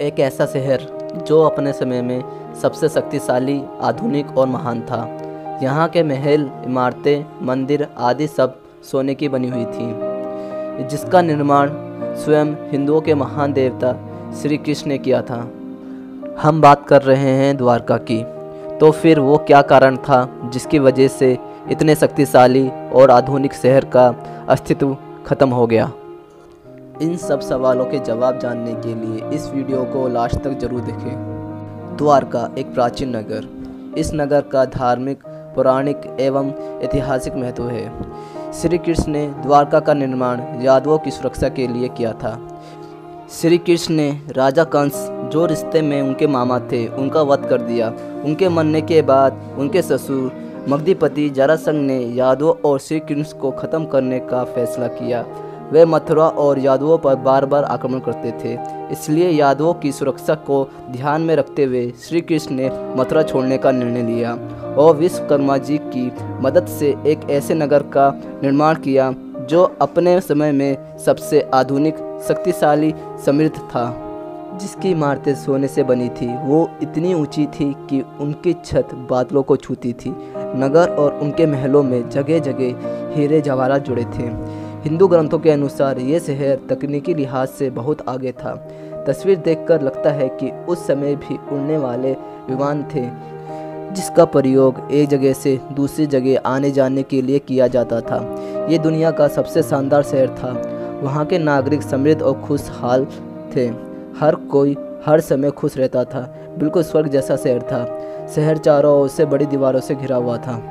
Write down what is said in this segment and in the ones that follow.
एक ऐसा शहर जो अपने समय में सबसे शक्तिशाली, आधुनिक और महान था। यहाँ के महल, इमारतें, मंदिर आदि सब सोने की बनी हुई थी, जिसका निर्माण स्वयं हिंदुओं के महान देवता श्री कृष्ण ने किया था। हम बात कर रहे हैं द्वारका की। तो फिर वो क्या कारण था जिसकी वजह से इतने शक्तिशाली और आधुनिक शहर का अस्तित्व खत्म हो गया? इन सब सवालों के जवाब जानने के लिए इस वीडियो को लास्ट तक जरूर देखें। द्वारका एक प्राचीन नगर। इस नगर का धार्मिक, पौराणिक एवं ऐतिहासिक महत्व है। श्री कृष्ण ने द्वारका का निर्माण यादवों की सुरक्षा के लिए किया था। श्री कृष्ण ने राजा कंस, जो रिश्ते में उनके मामा थे, उनका वध कर दिया। उनके मरने के बाद उनके ससुर मगधीपति जरासंध ने यादवों और श्री कृष्ण को खत्म करने का फैसला किया। वे मथुरा और यादवों पर बार बार आक्रमण करते थे, इसलिए यादवों की सुरक्षा को ध्यान में रखते हुए श्री कृष्ण ने मथुरा छोड़ने का निर्णय लिया और विश्वकर्मा जी की मदद से एक ऐसे नगर का निर्माण किया जो अपने समय में सबसे आधुनिक, शक्तिशाली, समृद्ध था। जिसकी इमारतें सोने से बनी थी, वो इतनी ऊंची थी कि उनकी छत बादलों को छूती थी। नगर और उनके महलों में जगह जगह हीरे जवाहरात जुड़े थे। हिंदू ग्रंथों के अनुसार ये शहर तकनीकी लिहाज से बहुत आगे था। तस्वीर देखकर लगता है कि उस समय भी उड़ने वाले विमान थे, जिसका प्रयोग एक जगह से दूसरी जगह आने जाने के लिए किया जाता था। ये दुनिया का सबसे शानदार शहर था। वहाँ के नागरिक समृद्ध और खुशहाल थे। हर कोई हर समय खुश रहता था। बिल्कुल स्वर्ग जैसा शहर था। शहर चारों ओर से बड़ी दीवारों से घिरा हुआ था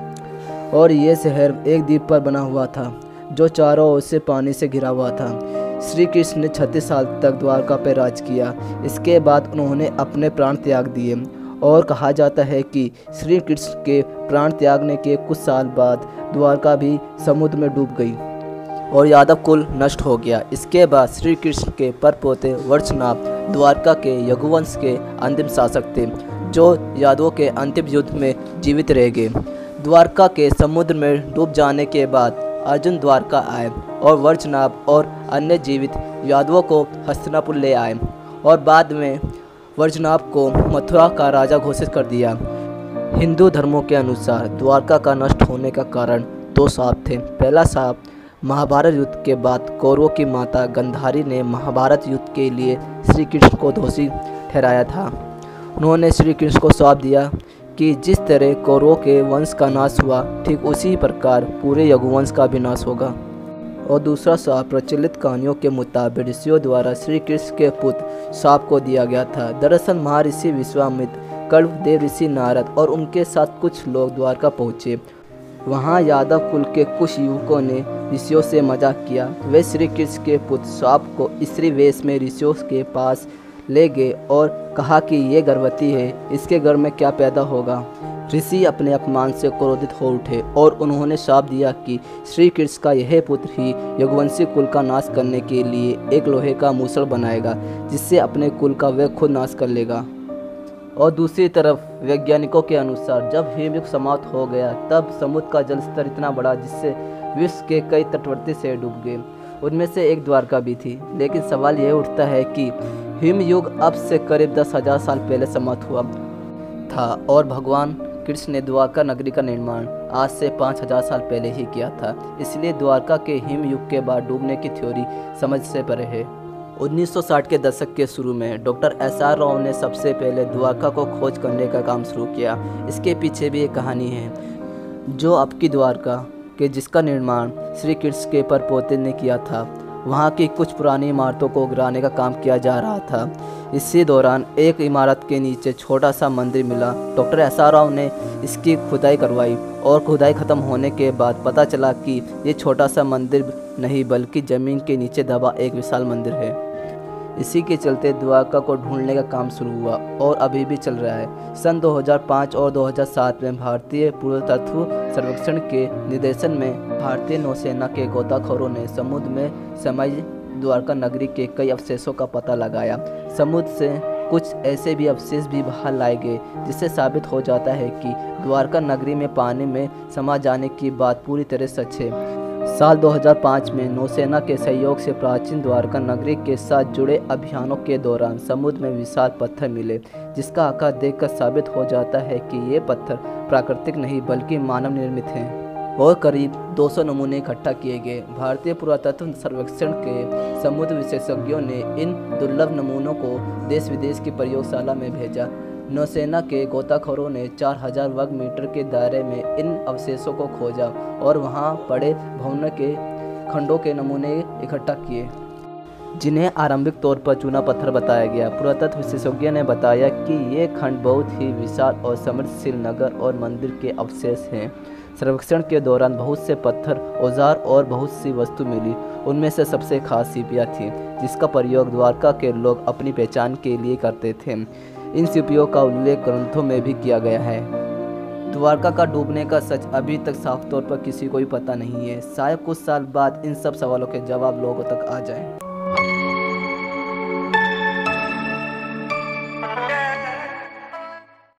और ये शहर एक द्वीप पर बना हुआ था जो चारों ओर से पानी से घिरा हुआ था। श्री कृष्ण ने 36 साल तक द्वारका पर राज किया। इसके बाद उन्होंने अपने प्राण त्याग दिए और कहा जाता है कि श्री कृष्ण के प्राण त्यागने के कुछ साल बाद द्वारका भी समुद्र में डूब गई और यादव कुल नष्ट हो गया। इसके बाद श्री कृष्ण के परपोते वर्षनाभ द्वारका के यदुवंश के अंतिम शासक थे, जो यादवों के अंतिम युद्ध में जीवित रह गए। द्वारका के समुद्र में डूब जाने के बाद अर्जुन द्वारका आए और वर्षनाभ और अन्य जीवित यादवों को हस्तिनापुर ले आए और बाद में वर्षनाभ को मथुरा का राजा घोषित कर दिया। हिंदू धर्मों के अनुसार द्वारका का नष्ट होने का कारण 2 शाप थे। पहला शाप, महाभारत युद्ध के बाद कौरवों की माता गांधारी ने महाभारत युद्ध के लिए श्री कृष्ण को दोषी ठहराया था। उन्होंने श्री कृष्ण को श्राप दिया कि जिस तरह कौरवों के वंश का नाश हुआ, ठीक उसी प्रकार पूरे यदुवंश का भी नाश होगा। और दूसरा शाप प्रचलित कहानियों के मुताबिक ऋषियों द्वारा श्री कृष्ण के पुत्र शाप को दिया गया था। दरअसल महर्षि विश्वामित्र, कल्पदेव ऋषि नारद और उनके साथ कुछ लोग द्वारका पहुँचे। वहाँ यादव कुल के कुछ युवकों ने ऋषियों से मजाक किया। वे श्री कृष्ण के पुत्र शाप को स्त्री वेश में ऋषियों के पास ले गए और कहा कि ये गर्भवती है, इसके गर्भ में क्या पैदा होगा। ऋषि अपने अपमान से क्रोधित हो उठे और उन्होंने शाप दिया कि श्री कृष्ण का यह पुत्र ही यदुवंशी कुल का नाश करने के लिए एक लोहे का मूसल बनाएगा, जिससे अपने कुल का वह खुद नाश कर लेगा। और दूसरी तरफ वैज्ञानिकों के अनुसार जब हिमयुग समाप्त हो गया, तब समुद्र का जल स्तर इतना बढ़ा जिससे विश्व के कई तटवर्ती शहर डूब गए। उनमें से एक द्वारका भी थी। लेकिन सवाल यह उठता है कि हिमयुग अब से करीब 10,000 साल पहले समाप्त हुआ था और भगवान कृष्ण ने द्वारका नगरी का निर्माण आज से 5,000 साल पहले ही किया था। इसलिए द्वारका के हिमयुग के बाद डूबने की थ्योरी समझ से परे है। 1960 के दशक के शुरू में डॉक्टर SR राव ने सबसे पहले द्वारका को खोज करने का काम शुरू किया। इसके पीछे भी एक कहानी है, जो अब की द्वारका के जिसका निर्माण श्री कृष्ण के परपोते ने किया था। वहाँ की कुछ पुरानी इमारतों को गिराने का काम किया जा रहा था। इसी दौरान एक इमारत के नीचे छोटा सा मंदिर मिला। डॉक्टर SR राव ने इसकी खुदाई करवाई और खुदाई खत्म होने के बाद पता चला कि ये छोटा सा मंदिर नहीं बल्कि ज़मीन के नीचे दबा एक विशाल मंदिर है। इसी के चलते द्वारका को ढूंढने का काम शुरू हुआ और अभी भी चल रहा है। सन 2005 और 2007 में भारतीय पुरातत्व सर्वेक्षण के निर्देशन में भारतीय नौसेना के गोताखोरों ने समुद्र में समाई द्वारका नगरी के कई अवशेषों का पता लगाया। समुद्र से कुछ ऐसे भी अवशेष भी बाहर लाए गए जिससे साबित हो जाता है कि द्वारका नगरी में पानी में समा जाने की बात पूरी तरह सच है। साल 2005 में नौसेना के सहयोग से प्राचीन द्वारका नगरी के साथ जुड़े अभियानों के दौरान समुद्र में विशाल पत्थर मिले, जिसका आकार देखकर साबित हो जाता है कि ये पत्थर प्राकृतिक नहीं बल्कि मानव निर्मित हैं और करीब 200 नमूने इकट्ठा किए गए। भारतीय पुरातत्व सर्वेक्षण के समुद्र विशेषज्ञों ने इन दुर्लभ नमूनों को देश विदेश की प्रयोगशाला में भेजा। नौसेना के गोताखोरों ने 4000 वर्ग मीटर के दायरे में इन अवशेषों को खोजा और वहां पड़े भवनों के खंडों के नमूने इकट्ठा किए, जिन्हें आरंभिक तौर पर चूना पत्थर बताया गया। पुरातत्व विशेषज्ञों ने बताया कि ये खंड बहुत ही विशाल और समृद्धशील नगर और मंदिर के अवशेष हैं। सर्वेक्षण के दौरान बहुत से पत्थर, औजार और बहुत सी वस्तु मिली। उनमें से सबसे खास सीपियाँ थी, जिसका प्रयोग द्वारका के लोग अपनी पहचान के लिए करते थे। इन सीपियों का उल्लेख ग्रंथों में भी किया गया है। द्वारका का डूबने का सच अभी तक साफ तौर पर किसी को भी पता नहीं है। शायद कुछ साल बाद इन सब सवालों के जवाब लोगों तक आ जाएं।